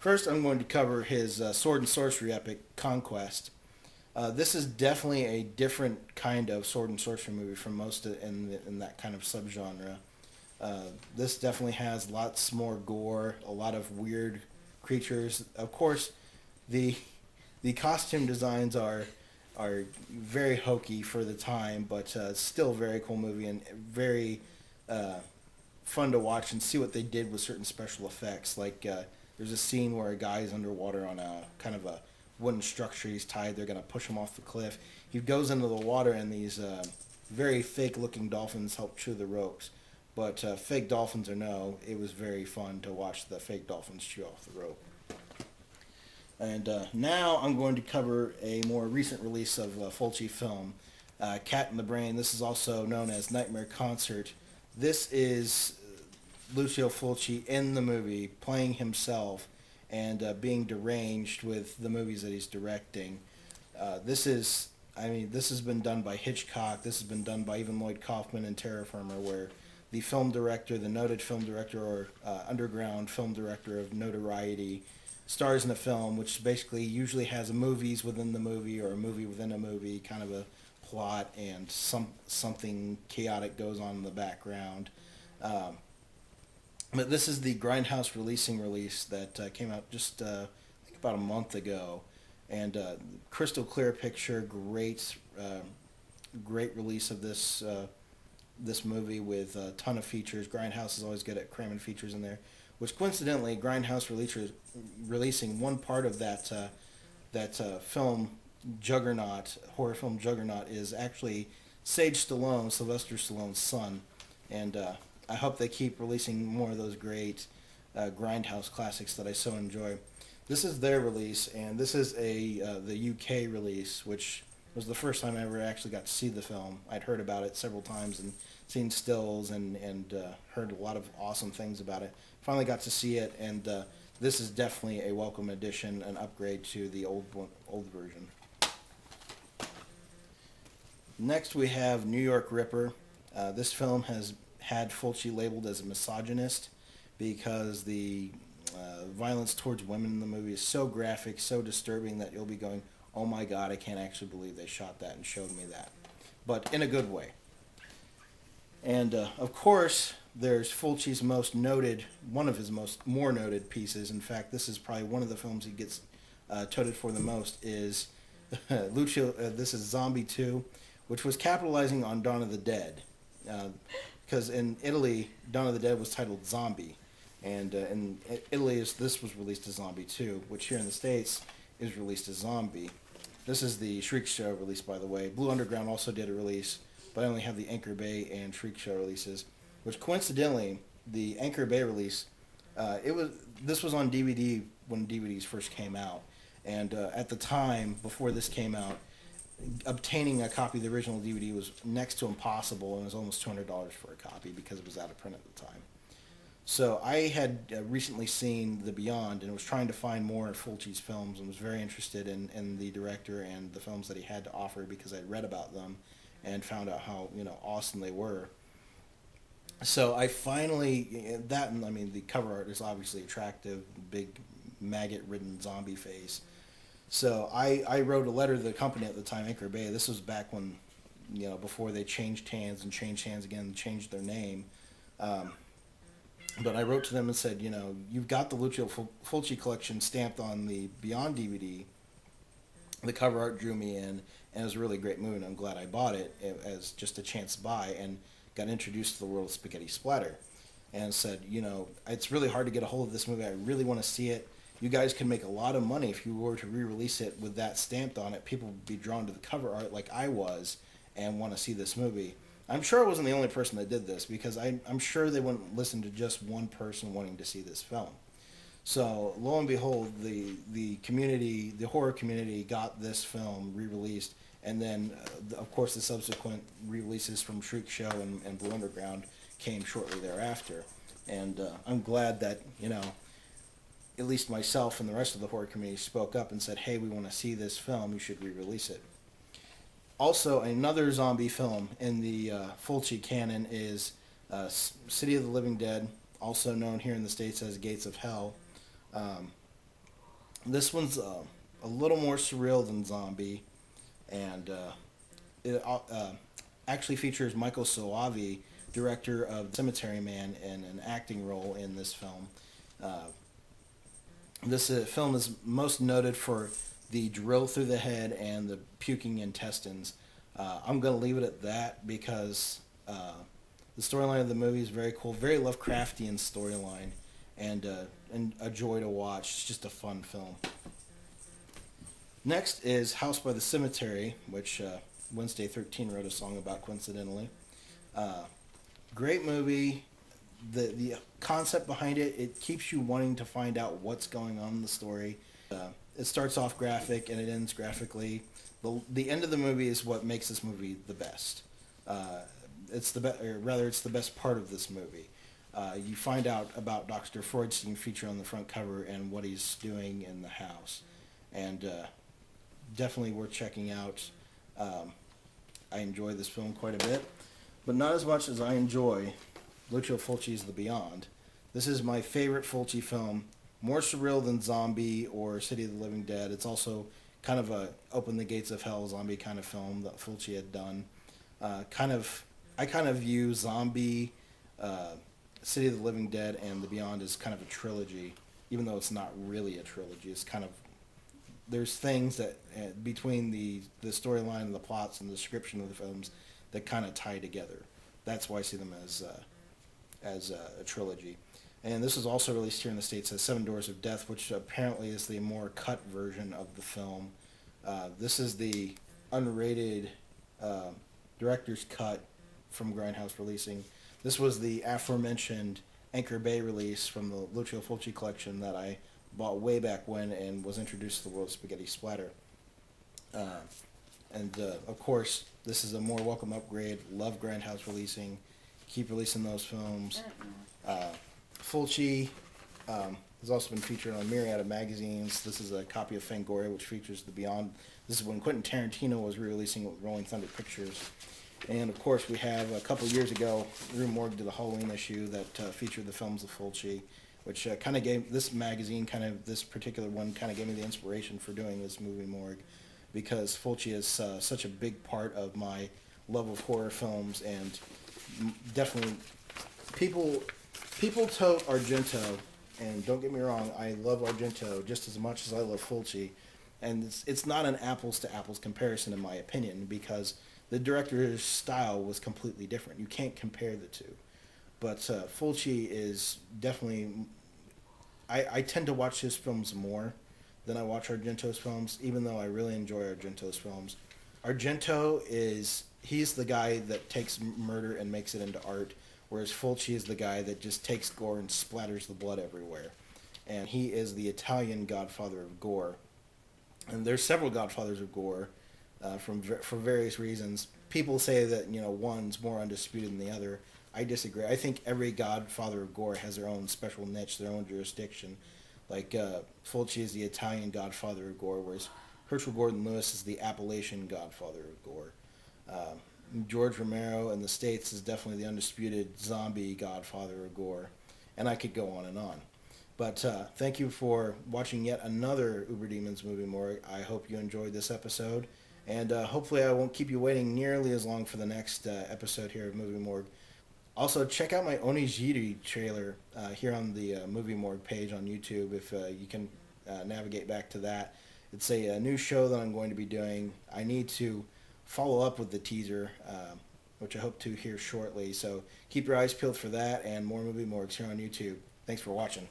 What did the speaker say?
First, I'm going to cover his sword and sorcery epic, Conquest. This is definitely a different kind of sword and sorcery movie from most in that kind of subgenre. This definitely has lots more gore, a lot of weird creatures. Of course, the the costume designs are very hokey for the time, but still a very cool movie and very uh, fun to watch and see what they did with certain special effects. Like there's a scene where a guy is underwater on a kind of a wooden structure. He's tied. They're gonna push him off the cliff. He goes into the water, and these very fake-looking dolphins help chew the ropes. But fake dolphins or no, it was very fun to watch the fake dolphins chew off the rope. And now I'm going to cover a more recent release of Fulci film, Cat in the Brain. This is also known as Nightmare Concert. This is Lucio Fulci in the movie playing himself and being deranged with the movies that he's directing. This has been done by Hitchcock. This has been done by even Lloyd Kaufman and Terror Firmer, where the film director, the noted film director or underground film director of notoriety, stars in a film, which basically usually has a movies within the movie or a movie within a movie, kind of a plot, and something chaotic goes on in the background. Um, but this is the Grindhouse release that came out just I think about a month ago, and crystal clear picture, great release of this movie with a ton of features. Grindhouse is always good at cramming features in there, which coincidentally, releasing one part of that film juggernaut, horror film juggernaut, is actually Sylvester Stallone's son, and I hope they keep releasing more of those great Grindhouse classics that I so enjoy. This is their release, and this is the UK release, which was the first time I ever actually got to see the film. I'd heard about it several times and seen stills and heard a lot of awesome things about it. Finally got to see it, and this is definitely a welcome addition, an upgrade to the old version. Next, we have New York Ripper. This film has had Fulci labeled as a misogynist because the violence towards women in the movie is so graphic, so disturbing that you'll be going, "Oh my God, I can't actually believe they shot that and showed me that," but in a good way. And of course, there's Fulci's most noted, one of his most more noted pieces. In fact, this is probably one of the films he gets toted for the most. Is Lucio? This is Zombie 2, which was capitalizing on Dawn of the Dead, because in Italy, Dawn of the Dead was titled Zombie, and in Italy, this was released as Zombie 2, which here in the States is released as Zombie. This is the Shriek Show release, by the way. Blue Underground also did a release, but I only have the Anchor Bay and Shriek Show releases, which coincidentally, the Anchor Bay release, this was on DVD when DVDs first came out, and at the time, before this came out, obtaining a copy of the original DVD was next to impossible, and it was almost $200 for a copy because it was out of print at the time. So I had recently seen The Beyond and was trying to find more of Fulci's films and was very interested in the director and the films that he had to offer because I'd read about them and found out how awesome they were. So I finally and I mean the cover art is obviously attractive, big maggot-ridden zombie face. So I wrote a letter to the company at the time, Anchor Bay. This was back when before they changed hands again, and changed their name. But I wrote to them and said, you've got the Lucio Fulci collection stamped on the Beyond DVD. The cover art drew me in, and it was a really great movie, and I'm glad I bought it as just a chance buy and got introduced to the world of spaghetti splatter. And said, it's really hard to get a hold of this movie. I really want to see it. You guys can make a lot of money if you were to re-release it with that stamped on it. People would be drawn to the cover art like I was and want to see this movie. I'm sure I wasn't the only person that did this because I'm sure they wouldn't listen to just one person wanting to see this film. So lo and behold, the community, the horror community, got this film re-released, and then of course the subsequent re-releases from Shriek Show and Blue Underground came shortly thereafter. And I'm glad that at least myself and the rest of the horror community spoke up and said, "Hey, we want to see this film. You should re-release it." Also, another zombie film in the Fulci canon is City of the Living Dead, also known here in the States as Gates of Hell. This one's a little more surreal than Zombie, and it actually features Michael Soavi, director of Cemetery Man, in an acting role in this film. Uh, this film is most noted for the drill through the head and the puking intestines. I'm going to leave it at that because the storyline of the movie is very cool, very Lovecraftian storyline, and a joy to watch. It's just a fun film. Next is House by the Cemetery, which Wednesday 13 wrote a song about coincidentally. Uh, Great movie. The concept behind it, it keeps you wanting to find out what's going on in the story. It starts off graphic and it ends graphically. The end of the movie is what makes this movie the best. It's the or rather, it's the best part of this movie. You find out about Dr. Freudstein featured on the front cover and what he's doing in the house, and definitely worth checking out. I enjoy this film quite a bit, but not as much as I enjoy Lucio Fulci's The Beyond. This is my favorite Fulci film, more surreal than Zombie or City of the Living Dead. It's also kind of a open the gates of hell zombie kind of film that Fulci had done. I kind of view Zombie, City of the Living Dead, and The Beyond as kind of a trilogy, even though it's not really a trilogy. It's kind of there's things that between the storyline and the plots and the description of the films that kind of tie together. That's why I see them as a trilogy. And this is also released here in the States as Seven Doors of Death, which apparently is the more cut version of the film. This is the unrated director's cut from Grindhouse releasing. This was the aforementioned Anchor Bay release from the Lucio Fulci collection that I bought way back when and was introduced to the world of spaghetti splatter. And of course, this is a more welcome upgrade. Love Grindhouse releasing. Keep releasing those films. Fulci has also been featured on a myriad of magazines. This is a copy of Fangoria, which features The Beyond. This is when Quentin Tarantino was re-releasing with Rolling Thunder Pictures. And of course, we have a couple years ago, Rue Morgue did a Halloween issue that featured the films of Fulci, which kind of gave this magazine, this particular one, kind of gave me the inspiration for doing this movie Morgue, because Fulci is such a big part of my love of horror films, and definitely people tote Argento, and don't get me wrong, I love Argento just as much as I love Fulci, and it's not an apples to apples comparison in my opinion, because the director's style was completely different. You can't compare the two. But Fulci is definitely... I tend to watch his films more than I watch Argento's films, even though I really enjoy Argento's films. He's the guy that takes murder and makes it into art, whereas Fulci is the guy that just takes gore and splatters the blood everywhere. And he is the Italian godfather of gore. And there's several godfathers of gore, for various reasons. People say that one's more undisputed than the other. I disagree. I think every godfather of gore has their own special niche, their own jurisdiction. Like Fulci is the Italian godfather of gore, whereas Herschel Gordon Lewis is the Appalachian godfather of gore. George Romero in the States is definitely the undisputed zombie godfather of gore. And I could go on and on. But thank you for watching yet another Uberdemons Movie Morgue. I hope you enjoyed this episode. And hopefully I won't keep you waiting nearly as long for the next episode here of Movie Morgue. Also, check out my Onigiri trailer here on the Movie Morgue page on YouTube if you can navigate back to that. It's a new show that I'm going to be doing. I need to follow up with the teaser, which I hope to hear shortly. So keep your eyes peeled for that and more Movie Morgues here on YouTube. Thanks for watching.